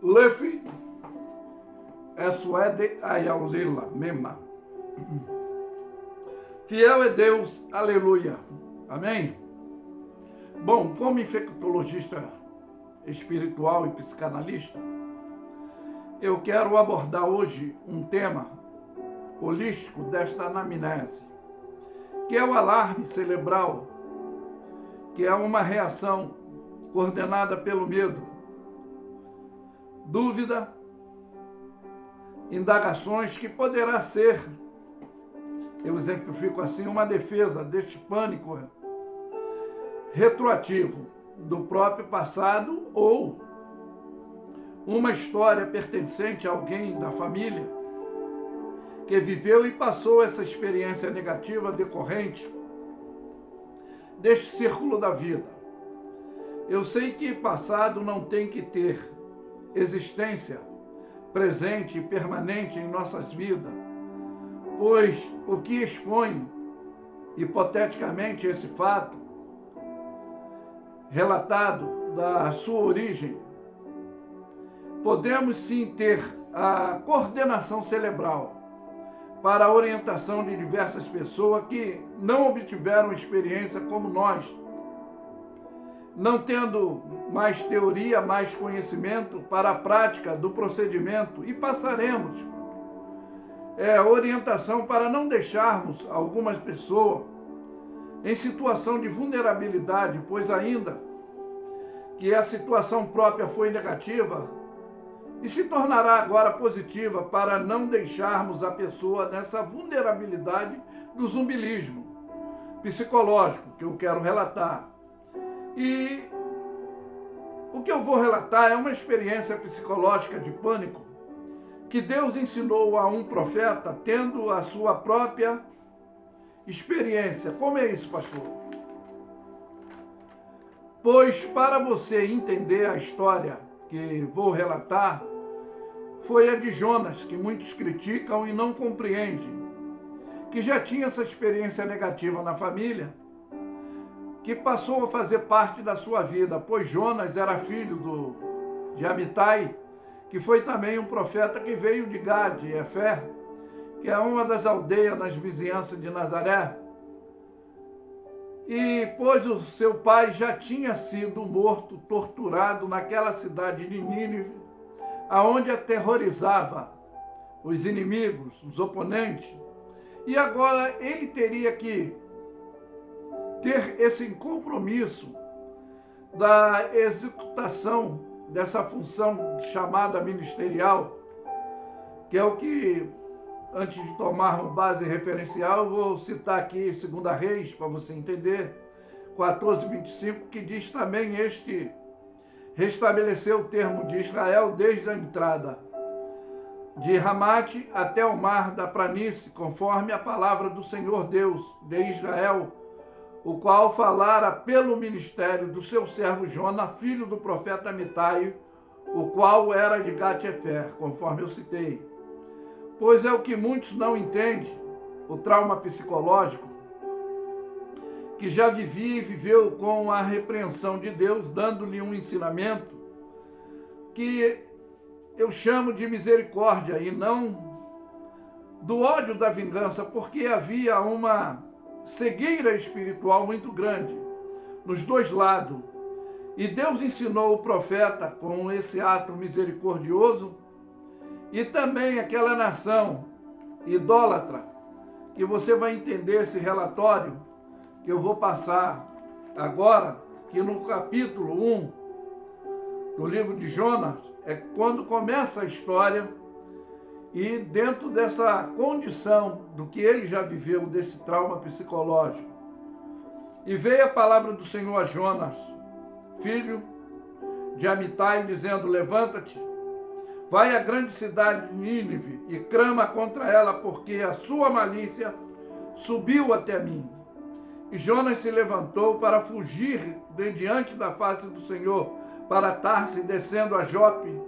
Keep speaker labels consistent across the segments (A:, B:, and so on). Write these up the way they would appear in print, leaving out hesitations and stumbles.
A: Lefi é suede ayaulila mema. Fiel é Deus, aleluia. Amém? Bom, como infectologista espiritual e psicanalista, eu quero abordar hoje um tema holístico desta anamnese, que é o alarme cerebral, que é uma reação coordenada pelo medo, dúvida, indagações que poderá ser, eu exemplifico assim, uma defesa deste pânico retroativo do próprio passado ou uma história pertencente a alguém da família que viveu e passou essa experiência negativa decorrente deste círculo da vida. Eu sei que passado não tem que ter existência presente e permanente em nossas vidas, pois o que expõe hipoteticamente esse fato relatado da sua origem, podemos sim ter a coordenação cerebral para a orientação de diversas pessoas que não obtiveram experiência como nós, não tendo mais teoria, mais conhecimento para a prática do procedimento, e passaremos orientação para não deixarmos algumas pessoas em situação de vulnerabilidade, pois ainda que a situação própria foi negativa, e se tornará agora positiva para não deixarmos a pessoa nessa vulnerabilidade do zumbilismo psicológico que eu quero relatar. E o que eu vou relatar é uma experiência psicológica de pânico que Deus ensinou a um profeta tendo a sua própria experiência. Como é isso, pastor? Pois para você entender a história que vou relatar, foi a de Jonas, que muitos criticam e não compreendem, que já tinha essa experiência negativa na família, que passou a fazer parte da sua vida, pois Jonas era filho de Amitai, que foi também um profeta que veio de Gade, Efer, que é uma das aldeias nas vizinhanças de Nazaré. E pois o seu pai já tinha sido morto, torturado naquela cidade de Nínive, aonde aterrorizava os inimigos, os oponentes, e agora ele teria que ter esse compromisso da executação dessa função chamada ministerial, que é o que, antes de tomarmos base referencial, eu vou citar aqui 2 Reis, para você entender, 14:25, que diz também este restabeleceu o termo de Israel desde a entrada de Ramate até o mar da planície, conforme a palavra do Senhor Deus de Israel, o qual falara pelo ministério do seu servo Jona, filho do profeta Amitai, o qual era de Gat-Efer, conforme eu citei. Pois é o que muitos não entendem, o trauma psicológico, que já vivia e viveu com a repreensão de Deus, dando-lhe um ensinamento que eu chamo de misericórdia e não do ódio da vingança, porque havia uma cegueira espiritual muito grande nos dois lados. E Deus ensinou o profeta com esse ato misericordioso, e também aquela nação idólatra, que você vai entender esse relatório que eu vou passar agora, que no capítulo 1 do livro de Jonas, é quando começa a história, e dentro dessa condição do que ele já viveu, desse trauma psicológico. E veio a palavra do Senhor a Jonas, filho de Amitai, dizendo: levanta-te, vai à grande cidade de Nínive e clama contra ela, porque a sua malícia subiu até mim. E Jonas se levantou para fugir de diante da face do Senhor para Tarse, descendo a Jope,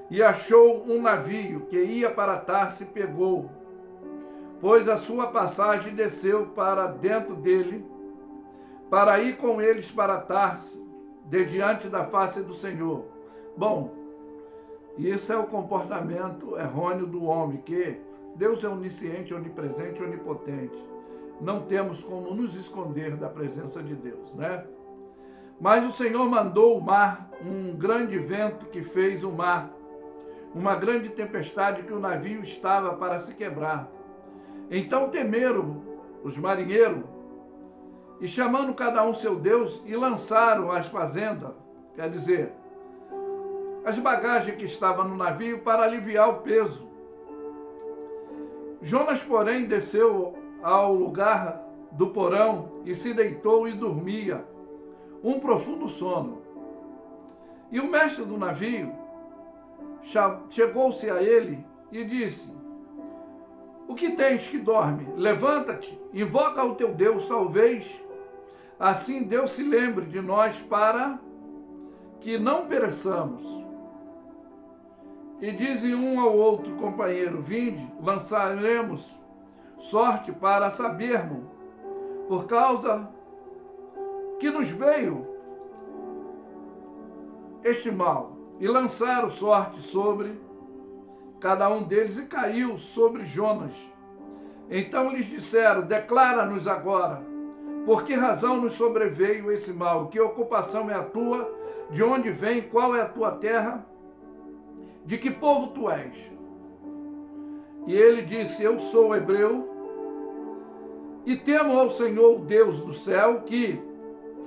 A: e achou um navio que ia para Tarse e pegou, pois a sua passagem desceu para dentro dele, para ir com eles para Tarse, de diante da face do Senhor. Bom, isso é o comportamento errôneo do homem, que Deus é onisciente, onipresente, onipotente. Não temos como nos esconder da presença de Deus, né? Mas o Senhor mandou o mar, um grande vento que fez o mar, uma grande tempestade que o navio estava para se quebrar. Então temeram os marinheiros, e chamando cada um seu Deus, e lançaram as fazendas, quer dizer, as bagagens que estavam no navio, para aliviar o peso. Jonas, porém, desceu ao lugar do porão e se deitou e dormia, um profundo sono. E o mestre do navio chegou-se a ele e disse: o que tens que dorme? Levanta-te, invoca o teu Deus, talvez assim Deus se lembre de nós, para que não pereçamos. E dizem um ao outro companheiro: vinde, lançaremos sorte para sabermos, por causa que nos veio este mal. E lançaram sorte sobre cada um deles, e caiu sobre Jonas. Então lhes disseram: declara-nos agora, por que razão nos sobreveio esse mal? Que ocupação é a tua? De onde vem? Qual é a tua terra? De que povo tu és? E ele disse: eu sou hebreu, e temo ao Senhor, o Deus do céu, que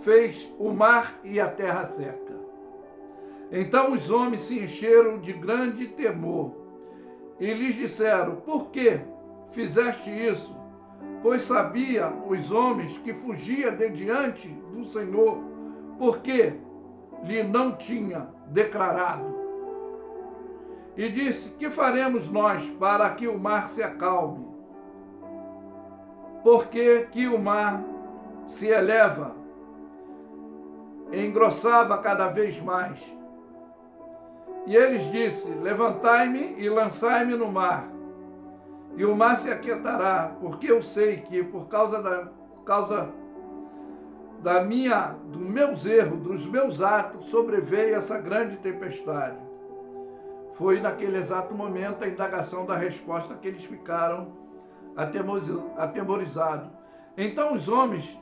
A: fez o mar e a terra seca. Então os homens se encheram de grande temor, e lhes disseram: por que fizeste isso? Pois sabia os homens que fugia de diante do Senhor, porque lhe não tinha declarado. E disse: que faremos nós para que o mar se acalme? Porque que o mar se eleva, engrossava cada vez mais. E eles disseram: levantai-me e lançai-me no mar, e o mar se aquietará, porque eu sei que por causa dos meus erros, dos meus atos, sobreveio essa grande tempestade. Foi naquele exato momento a indagação da resposta que eles ficaram atemorizados. Então os homens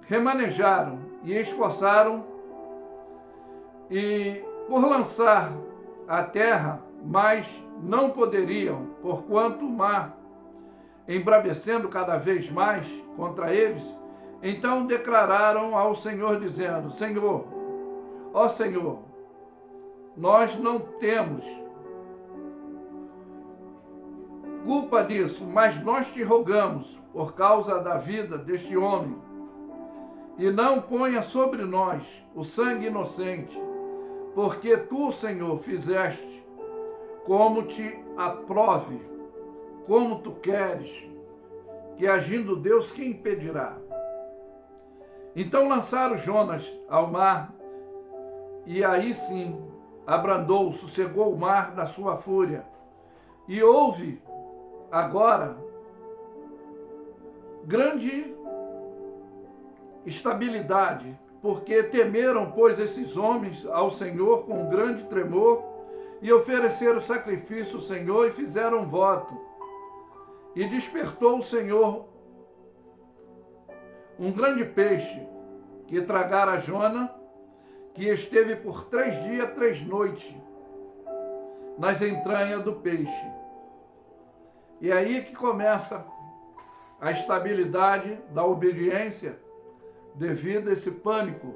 A: remanejaram e esforçaram e por lançar a terra, mas não poderiam, porquanto o mar, embravecendo cada vez mais contra eles, então declararam ao Senhor, dizendo: Senhor, ó Senhor, nós não temos culpa disso, mas nós te rogamos, por causa da vida deste homem, e não ponha sobre nós o sangue inocente, porque tu, Senhor, fizeste como te aprove, como tu queres, que agindo Deus, quem impedirá? Então lançaram Jonas ao mar, e aí sim abrandou, sossegou o mar da sua fúria. E houve agora grande estabilidade, porque temeram, pois, esses homens ao Senhor com grande tremor, e ofereceram sacrifício ao Senhor e fizeram voto. E despertou o Senhor um grande peixe que tragara Jonas, que esteve por 3 dias, 3 noites nas entranhas do peixe. E aí que começa a estabilidade da obediência, devido a esse pânico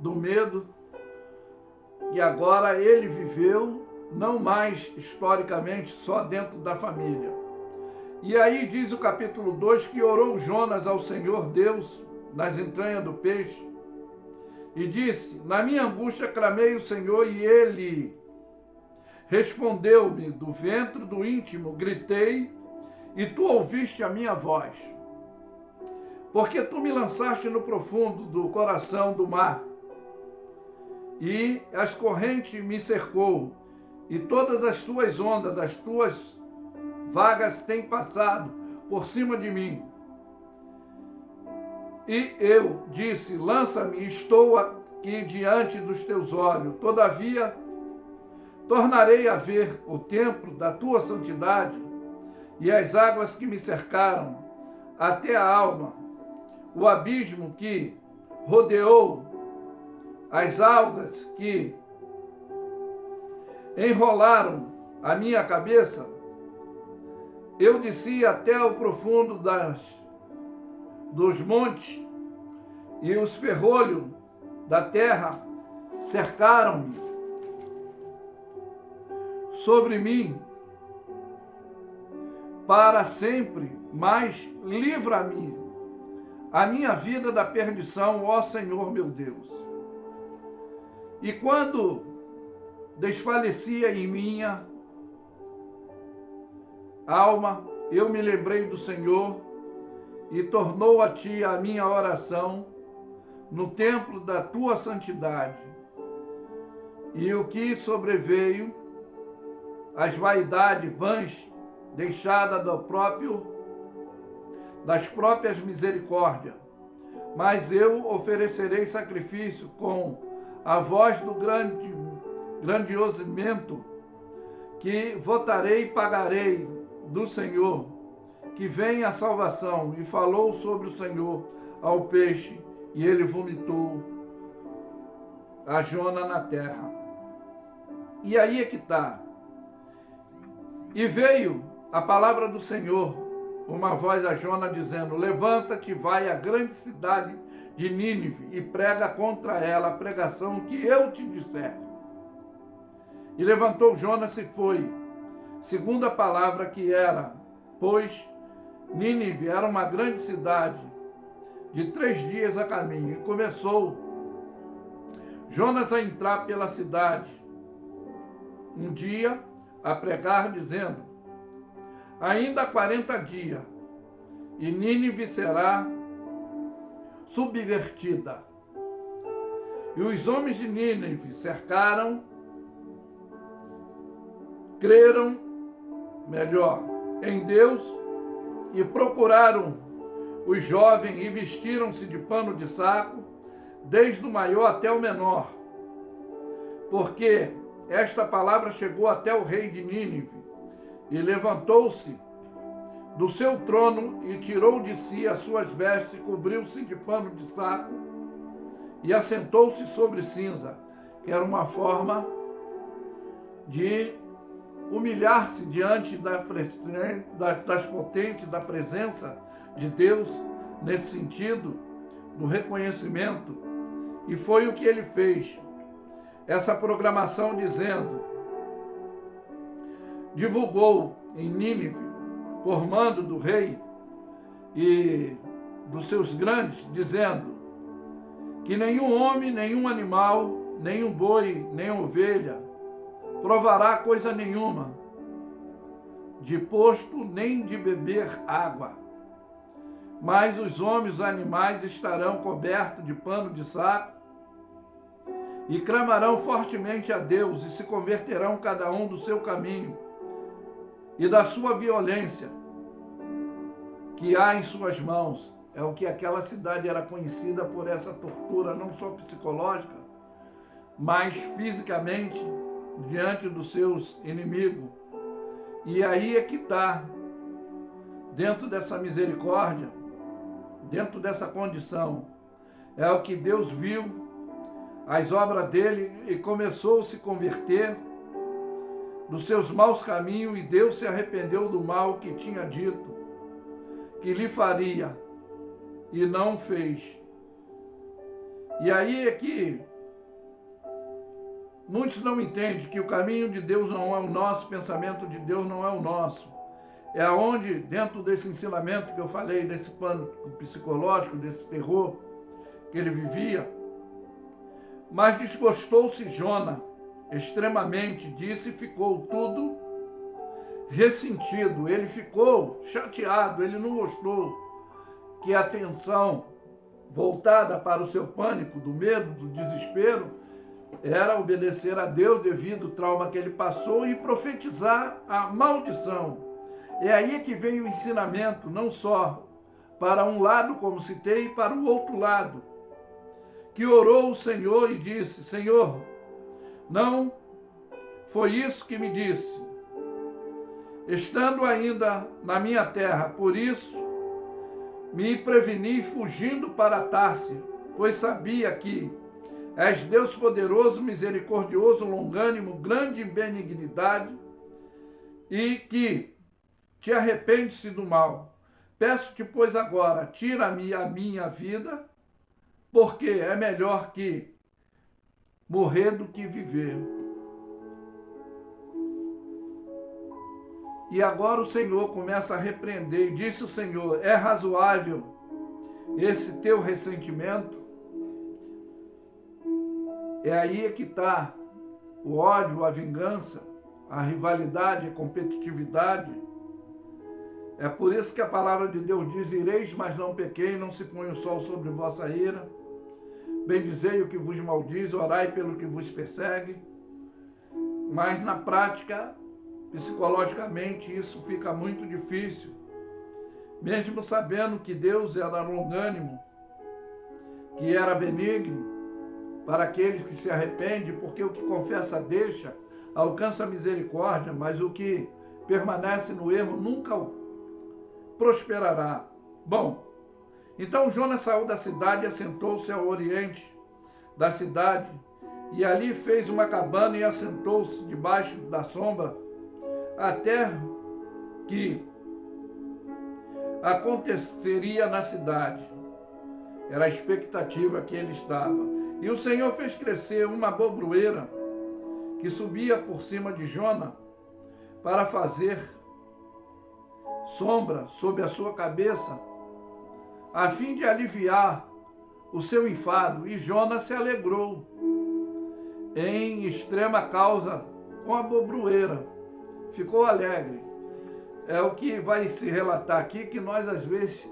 A: do medo, que agora ele viveu, não mais historicamente só dentro da família. E aí diz o capítulo 2 que orou Jonas ao Senhor Deus nas entranhas do peixe, e disse: na minha angústia clamei o Senhor, e ele respondeu-me do ventre do íntimo, gritei, e tu ouviste a minha voz. Porque tu me lançaste no profundo do coração do mar, e as correntes me cercou, e todas as tuas ondas, as tuas vagas têm passado por cima de mim. E eu disse: lança-me, estou aqui diante dos teus olhos. Todavia, tornarei a ver o templo da tua santidade e as águas que me cercaram até a alma, o abismo que rodeou, as algas que enrolaram a minha cabeça. Eu desci até o profundo dos montes, e os ferrolhos da terra cercaram-me. Sobre mim para sempre, mas livra-me a minha vida da perdição, ó Senhor meu Deus. E quando desfalecia em minha alma, eu me lembrei do Senhor e tornou a ti a minha oração no templo da tua santidade. E o que sobreveio, as vaidades vãs deixadas das próprias misericórdias. Mas eu oferecerei sacrifício com a voz do grandiosamento, que votarei e pagarei do Senhor, que vem a salvação. E falou sobre o Senhor ao peixe, e ele vomitou a Jona na terra. E aí é que está. E veio a palavra do Senhor, uma voz a Jona dizendo: levanta-te, vai à grande cidade de Nínive e prega contra ela a pregação que eu te disser. E levantou Jonas e foi, segundo a palavra que era, pois Nínive era uma grande cidade, de 3 dias a caminho. E começou Jonas a entrar pela cidade um dia, a pregar, dizendo: ainda 40 dias, e Nínive será subvertida. E os homens de Nínive cercaram, creram, em Deus, e procuraram os jovens e vestiram-se de pano de saco, desde o maior até o menor, porque esta palavra chegou até o rei de Nínive, e levantou-se do seu trono e tirou de si as suas vestes, cobriu-se de pano de saco e assentou-se sobre cinza, que era uma forma de humilhar-se diante das potentes, da presença de Deus, nesse sentido do reconhecimento. E foi o que ele fez. Essa programação dizendo, divulgou em Nínive, por mando do rei e dos seus grandes, dizendo que nenhum homem, nenhum animal, nenhum boi, nem ovelha provará coisa nenhuma de posto nem de beber água, mas os homens, os animais estarão cobertos de pano de saco e clamarão fortemente a Deus e se converterão cada um do seu caminho e da sua violência que há em suas mãos. É o que aquela cidade era conhecida por, essa tortura, não só psicológica, mas fisicamente, diante dos seus inimigos. E aí é que está, dentro dessa misericórdia, dentro dessa condição, é o que Deus viu, as obras dele, e começou a se converter dos seus maus caminhos, e Deus se arrependeu do mal que tinha dito que lhe faria, e não fez. E aí é que muitos não entendem que o caminho de Deus não é o nosso, o pensamento de Deus não é o nosso. É onde, dentro desse ensinamento que eu falei, desse plano psicológico, desse terror que ele vivia, mas desgostou-se Jona extremamente disso e ficou tudo ressentido. Ele ficou chateado, ele não gostou que a atenção voltada para o seu pânico, do medo, do desespero, era obedecer a Deus devido ao trauma que ele passou e profetizar a maldição. É aí que vem o ensinamento, não só para um lado, como citei, e para o outro lado, que orou o Senhor e disse: Senhor, não foi isso que me disse, estando ainda na minha terra, por isso me preveni fugindo para Tarse, pois sabia que és Deus poderoso, misericordioso, longânimo, grande em benignidade, e que te arrependes-te do mal. Peço-te, pois, agora, tira-me a minha vida, porque é melhor que morrer do que viver. E agora o Senhor começa a repreender, e disse o Senhor: é razoável esse teu ressentimento? É aí que está o ódio, a vingança, a rivalidade, a competitividade. É por isso que a palavra de Deus diz: ireis, mas não pequei, não se ponha o sol sobre vossa ira. Bendizei o que vos maldiz, orai pelo que vos persegue. Mas na prática, psicologicamente, isso fica muito difícil. Mesmo sabendo que Deus era longânimo, que era benigno para aqueles que se arrependem, porque o que confessa deixa, alcança a misericórdia, mas o que permanece no erro nunca prosperará. Bom, então Jonas saiu da cidade e assentou-se ao oriente da cidade, e ali fez uma cabana e assentou-se debaixo da sombra, até que aconteceria na cidade. Era a expectativa que ele estava. E o Senhor fez crescer uma bobroeira que subia por cima de Jonas para fazer sombra sobre a sua cabeça, a fim de aliviar o seu enfado. E Jonas se alegrou em extrema causa com a bobroeira. Ficou alegre. É o que vai se relatar aqui, que nós às vezes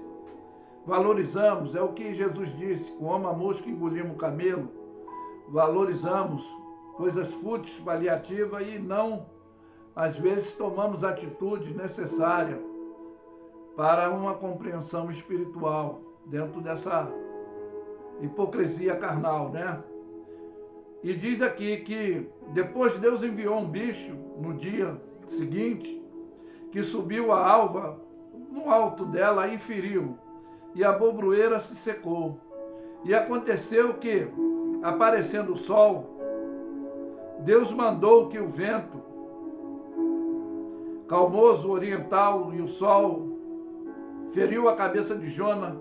A: valorizamos. É o que Jesus disse: como a mosca engolimos o camelo. Valorizamos coisas fúteis, paliativas, e não, às vezes, tomamos atitude necessária para uma compreensão espiritual dentro dessa hipocrisia carnal, né? E diz aqui que depois Deus enviou um bicho no dia seguinte, que subiu a alva no alto dela e feriu, e a bobroeira se secou. E aconteceu que, aparecendo o sol, Deus mandou que o vento calmoso oriental e o sol feriu a cabeça de Jonas,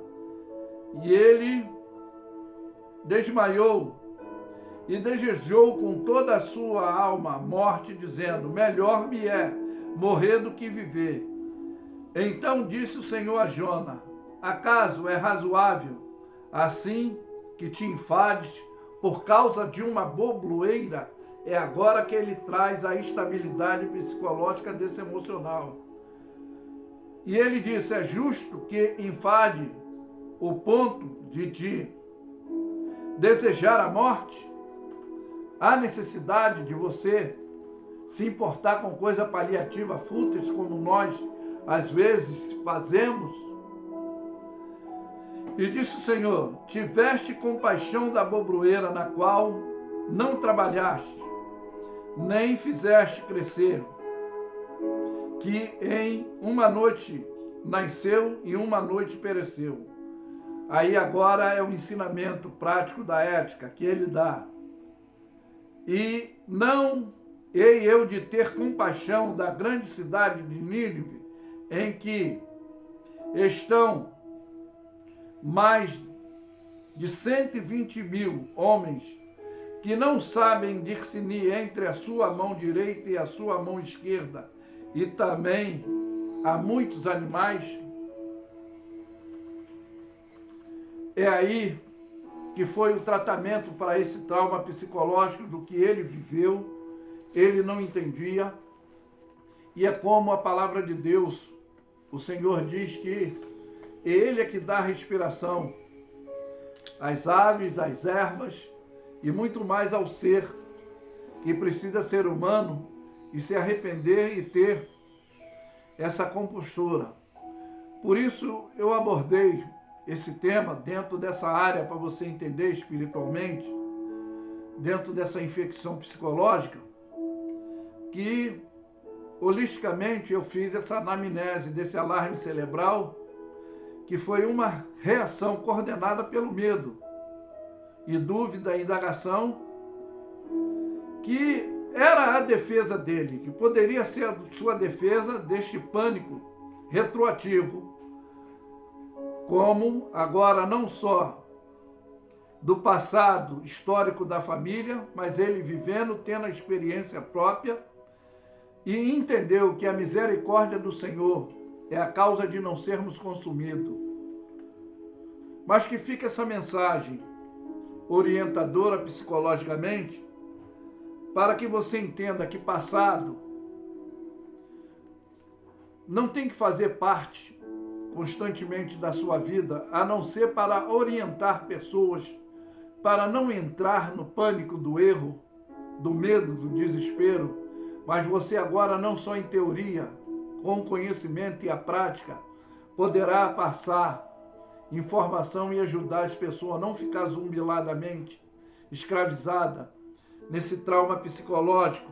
A: e ele desmaiou e desejou com toda a sua alma morte, dizendo: melhor me é morrer do que viver. Então disse o Senhor a Jonas: acaso é razoável assim que te enfades por causa de uma bobroeira? É agora que ele traz a estabilidade psicológica desse emocional. E ele disse: é justo que enfade o ponto de te desejar a morte? Há necessidade de você se importar com coisa paliativa, fúteis, como nós às vezes fazemos? E disse o Senhor: tiveste compaixão da bobroeira, na qual não trabalhaste, nem fizeste crescer, que em uma noite nasceu e uma noite pereceu. Aí agora é o ensinamento prático da ética que ele dá. E não hei eu de ter compaixão da grande cidade de Nínive, em que estão mais de 120.000 homens que não sabem discernir entre a sua mão direita e a sua mão esquerda, e também há muitos animais. É aí que foi o tratamento para esse trauma psicológico do que ele viveu. Ele não entendia, e é como a palavra de Deus, o Senhor diz que ele é que dá respiração às aves, às ervas e muito mais ao ser que precisa ser humano e se arrepender e ter essa compostura. Por isso eu abordei esse tema dentro dessa área para você entender espiritualmente, dentro dessa infecção psicológica, que holisticamente eu fiz essa anamnese desse alarme cerebral, que foi uma reação coordenada pelo medo e dúvida e indagação, que era a defesa dele, que poderia ser a sua defesa deste pânico retroativo, como agora não só do passado histórico da família, mas ele vivendo, tendo a experiência própria, e entendeu que a misericórdia do Senhor é a causa de não sermos consumidos. Mas que fica essa mensagem orientadora psicologicamente, para que você entenda que passado não tem que fazer parte constantemente da sua vida, a não ser para orientar pessoas, para não entrar no pânico do erro, do medo, do desespero, mas você agora não só em teoria, com o conhecimento e a prática, poderá passar informação e ajudar as pessoas a não ficar zumbiladamente escravizada nesse trauma psicológico,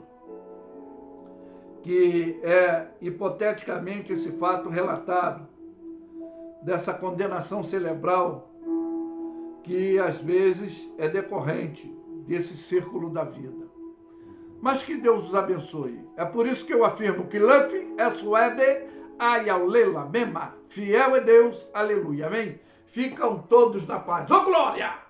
A: que é hipoteticamente esse fato relatado, dessa condenação cerebral, que às vezes é decorrente desse círculo da vida. Mas que Deus os abençoe. É por isso que eu afirmo que Luffy é suede, ayaulela mema. Fiel é Deus, aleluia, amém? Ficam todos na paz. Ô glória!